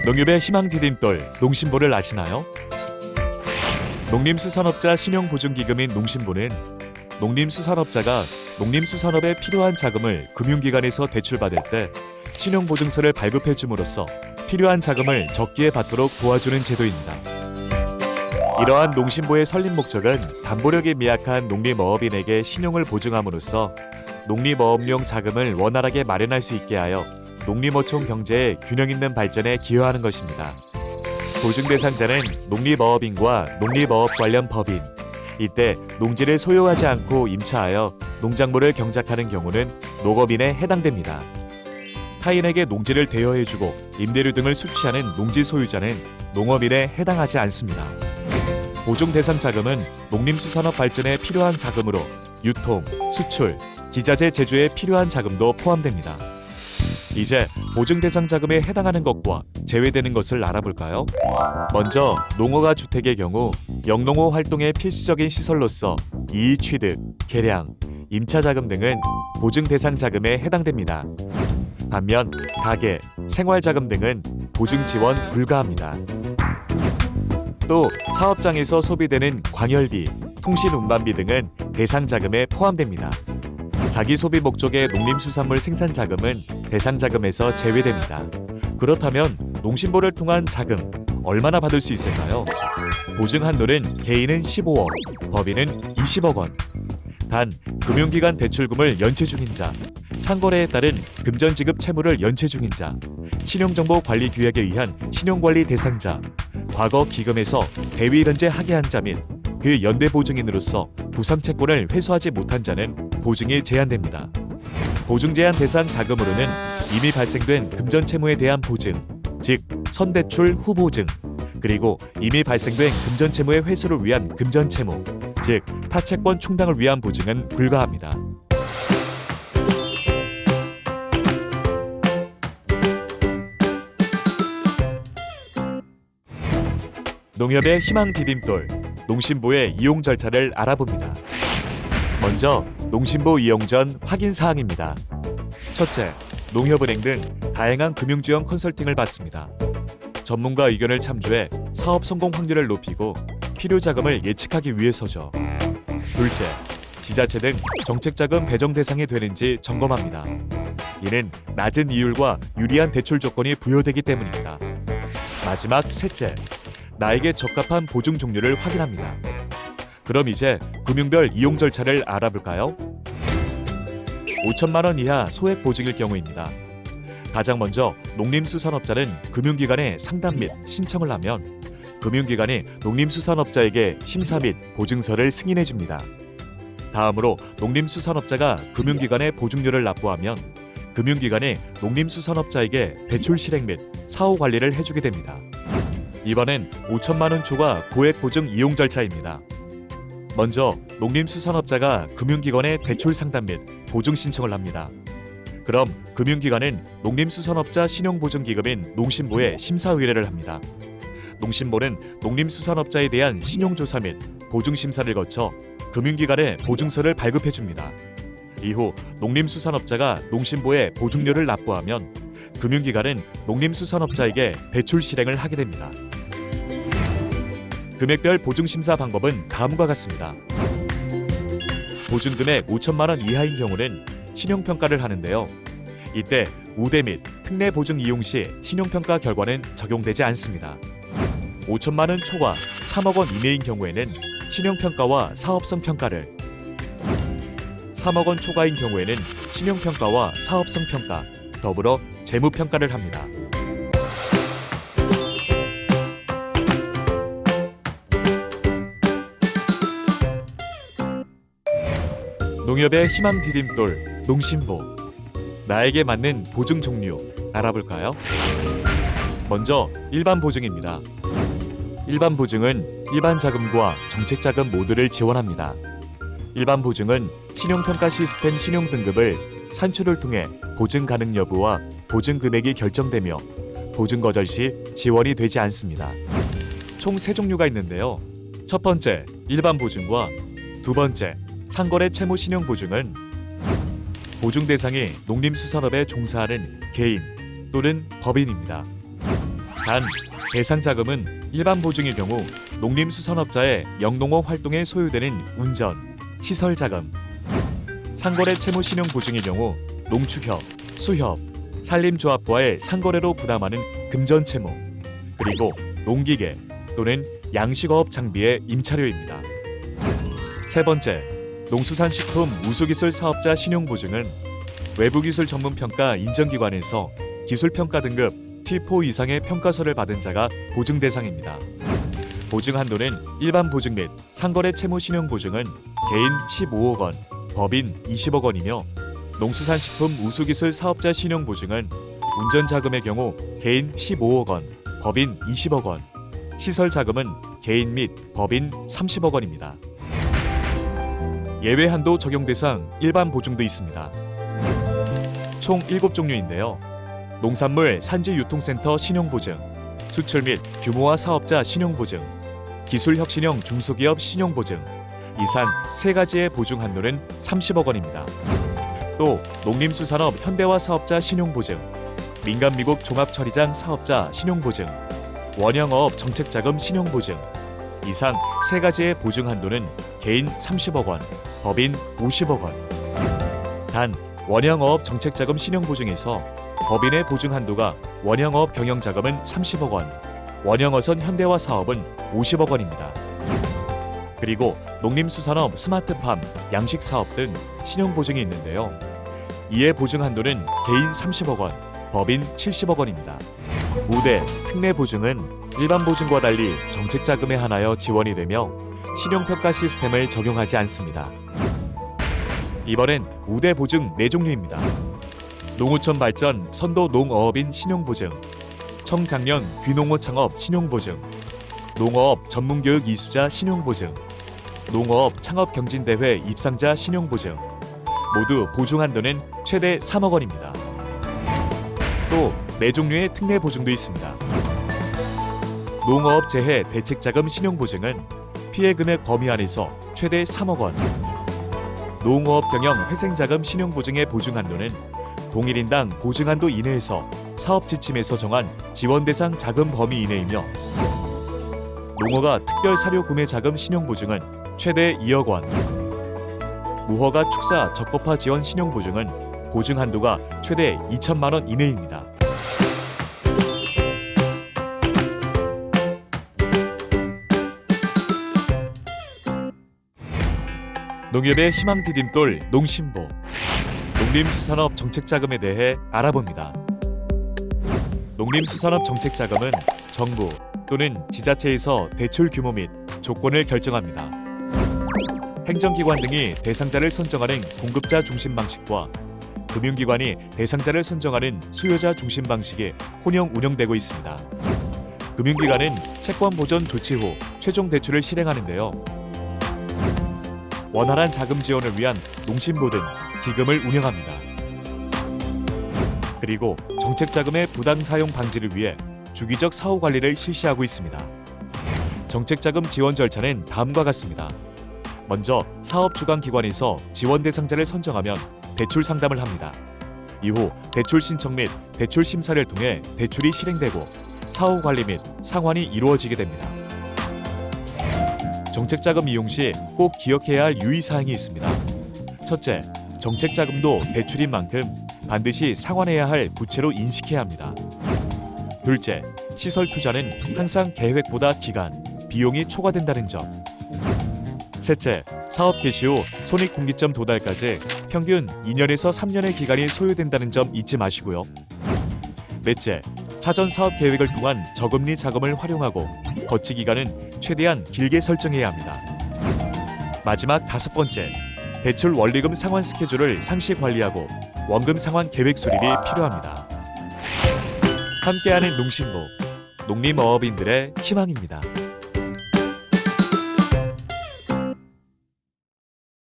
농협의 희망 디딤돌 농심보를 아시나요? 농림수산업자 신용보증기금인 농심보는 농림수산업자가 농림수산업에 필요한 자금을 금융기관에서 대출받을 때 신용보증서를 발급해 줌으로써 필요한 자금을 적기에 받도록 도와주는 제도입니다. 이러한 농심보의 설립 목적은 담보력이 미약한 농림어업인에게 신용을 보증함으로써 농림어업용 자금을 원활하게 마련할 수 있게 하여 농림어촌 경제의 균형 있는 발전에 기여하는 것입니다. 보증 대상자는 농림어업인과 농림어업 관련 법인, 이때 농지를 소유하지 않고 임차하여 농작물을 경작하는 경우는 농업인에 해당됩니다. 타인에게 농지를 대여해주고 임대료 등을 수취하는 농지 소유자는 농업인에 해당하지 않습니다. 보증 대상 자금은 농림수산업 발전에 필요한 자금으로 유통, 수출, 기자재 제조에 필요한 자금도 포함됩니다. 이제 보증 대상 자금에 해당하는 것과 제외되는 것을 알아볼까요? 먼저 농어가 주택의 경우 영농호 활동의 필수적인 시설로서 이의 취득, 개량, 임차 자금 등은 보증 대상 자금에 해당됩니다. 반면 가계, 생활 자금 등은 보증 지원 불가합니다. 또 사업장에서 소비되는 광열비, 통신 운반비 등은 대상 자금에 포함됩니다. 자기 소비 목적의 농림수산물 생산 자금은 대상 자금에서 제외됩니다. 그렇다면 농심보를 통한 자금 얼마나 받을 수 있을까요? 보증 한도는 개인은 15억, 법인은 20억 원. 단 금융기관 대출금을 연체 중인 자, 상거래에 따른 금전지급 채무를 연체 중인 자, 신용정보관리 규약에 의한 신용관리 대상자, 과거 기금에서 대위 변제 하게한 자 및 그 연대 보증인으로서 부상채권을 회수하지 못한 자는 보증이 제한됩니다. 보증 제한 대상 자금으로는 이미 발생된 금전채무에 대한 보증, 즉 선대출 후보증, 그리고 이미 발생된 금전채무의 회수를 위한 금전채무, 즉 타채권 충당을 위한 보증은 불가합니다. 농협의 희망 디딤돌 농심보의 이용 절차를 알아봅니다. 먼저 농심보 이용 전 확인 사항입니다. 첫째, 농협은행 등 다양한 금융지원 컨설팅을 받습니다. 전문가 의견을 참조해 사업 성공 확률을 높이고 필요 자금을 예측하기 위해서죠. 둘째, 지자체 등 정책자금 배정 대상이 되는지 점검합니다. 이는 낮은 이율과 유리한 대출 조건이 부여되기 때문입니다. 마지막 셋째, 나에게 적합한 보증 종류를 확인합니다. 그럼 이제 금융별 이용 절차를 알아볼까요? 5천만 원 이하 소액 보증일 경우입니다. 가장 먼저 농림수산업자는 금융기관에 상담 및 신청을 하면 금융기관이 농림수산업자에게 심사 및 보증서를 승인해 줍니다. 다음으로 농림수산업자가 금융기관에 보증료를 납부하면 금융기관이 농림수산업자에게 대출 실행 및 사후 관리를 해주게 됩니다. 이번엔 5천만 원 초과 고액 보증 이용 절차입니다. 먼저 농림수산업자가 금융기관에 대출 상담 및 보증 신청을 합니다. 그럼 금융기관은 농림수산업자 신용보증기금인 농심보에 심사 의뢰를 합니다. 농심보는 농림수산업자에 대한 신용조사 및 보증심사를 거쳐 금융기관에 보증서를 발급해 줍니다. 이후 농림수산업자가 농심보에 보증료를 납부하면 금융기관은 농림수산업자에게 대출 실행을 하게 됩니다. 금액별 보증심사 방법은 다음과 같습니다. 보증금액 5천만 원 이하인 경우는 신용평가를 하는데요. 이때 우대 및 특례 보증 이용 시 신용평가 결과는 적용되지 않습니다. 5천만 원 초과 3억 원 이내인 경우에는 신용평가와 사업성 평가를, 3억 원 초과인 경우에는 신용평가와 사업성 평가, 더불어 재무평가를 합니다. 농협의 희망 디딤돌 농심보, 나에게 맞는 보증 종류 알아볼까요? 먼저 일반 보증입니다. 일반 보증은 일반 자금과 정책 자금 모두를 지원합니다. 일반 보증은 신용평가 시스템 신용 등급을 산출을 통해 보증 가능 여부와 보증 금액이 결정되며 보증 거절 시 지원이 되지 않습니다. 총 3종류가 있는데요. 첫 번째, 일반 보증과 두 번째, 상거래 채무 신용 보증은 보증 대상이 농림수산업에 종사하는 개인 또는 법인입니다. 단, 대상 자금은 일반 보증의 경우 농림수산업자의 영농업 활동에 소요되는 운전, 시설 자금, 상거래 채무 신용 보증의 경우 농축협, 수협, 산림조합과의 상거래로 부담하는 금전 채무, 그리고 농기계 또는 양식어업 장비의 임차료입니다. 세 번째, 농수산식품 우수기술 사업자 신용보증은 외부기술 전문평가 인정기관에서 기술평가 등급 T4 이상의 평가서를 받은 자가 보증 대상입니다. 보증 한도는 일반 보증 및 상거래 채무 신용 보증은 개인 15억 원, 법인 20억 원이며 농수산식품 우수기술 사업자 신용 보증은 운전 자금의 경우 개인 15억 원, 법인 20억 원, 시설 자금은 개인 및 법인 30억 원입니다. 예외 한도 적용 대상 일반 보증도 있습니다. 총 7종류인데요. 농산물 산지유통센터 신용보증, 수출 및 규모화 사업자 신용보증, 기술혁신형 중소기업 신용보증, 이상 3가지의 보증 한도는 30억 원입니다. 또 농림수산업 현대화 사업자 신용보증, 민간미국 종합처리장 사업자 신용보증, 원형어업 정책자금 신용보증, 이상 3가지의 보증 한도는 개인 30억 원, 법인 50억 원. 단, 원형어업 정책자금 신용보증에서 법인의 보증 한도가 원형어업 경영자금은 30억 원, 원형어선 현대화 사업은 50억 원입니다. 그리고 농림수산업 스마트팜, 양식사업 등 신용보증이 있는데요. 이에 보증 한도는 개인 30억 원, 법인 70억 원입니다. 우대, 특례보증은 일반 보증과 달리 정책자금에 한하여 지원이 되며 신용평가 시스템을 적용하지 않습니다. 이번엔 우대 보증 4종류입니다. 농어촌 발전 선도 농어업인 신용보증, 청작년 귀농어 창업 신용보증, 농어업 전문교육 이수자 신용보증, 농어업 창업경진대회 입상자 신용보증, 모두 보증 한도는 최대 3억 원입니다. 또 4종류의 특례보증도 있습니다. 농어업 재해 대책자금 신용보증은 피해금액 범위 안에서 최대 3억 원, 농어업 경영 회생자금 신용보증의 보증 한도는 동일인당 보증 한도 이내에서 사업 지침에서 정한 지원 대상 자금 범위 이내이며 농어가 특별 사료 구매 자금 신용보증은 최대 2억 원, 무허가 축사 적법화 지원 신용보증은 보증 한도가 최대 2천만 원 이내입니다. 농협의 희망 디딤돌 농심보, 농림수산업 정책자금에 대해 알아봅니다. 농림수산업 정책자금은 정부 또는 지자체에서 대출 규모 및 조건을 결정합니다. 행정기관 등이 대상자를 선정하는 공급자 중심 방식과 금융기관이 대상자를 선정하는 수요자 중심 방식이 혼용 운영되고 있습니다. 금융기관은 채권 보전 조치 후 최종 대출을 실행하는데요. 원활한 자금 지원을 위한 농심보 등 기금을 운영합니다. 그리고 정책자금의 부당 사용 방지를 위해 주기적 사후 관리를 실시하고 있습니다. 정책자금 지원 절차는 다음과 같습니다. 먼저 사업 주관 기관에서 지원 대상자를 선정하면 대출 상담을 합니다. 이후 대출 신청 및 대출 심사를 통해 대출이 실행되고 사후 관리 및 상환이 이루어지게 됩니다. 정책자금 이용 시 꼭 기억해야 할 유의사항이 있습니다. 첫째, 정책자금도 대출인 만큼 반드시 상환해야 할 부채로 인식해야 합니다. 둘째, 시설 투자는 항상 계획보다 기간, 비용이 초과된다는 점. 셋째, 사업 개시 후 손익분기점 도달까지 평균 2년에서 3년의 기간이 소요된다는 점 잊지 마시고요. 넷째, 사전 사업 계획을 통한 저금리 자금을 활용하고 거치 기간은 최대한 길게 설정해야 합니다. 마지막 5번째, 대출 원리금 상환 스케줄을 상시 관리하고 원금 상환 계획 수립이 필요합니다. 함께하는 농심보, 농림어업인들의 희망입니다.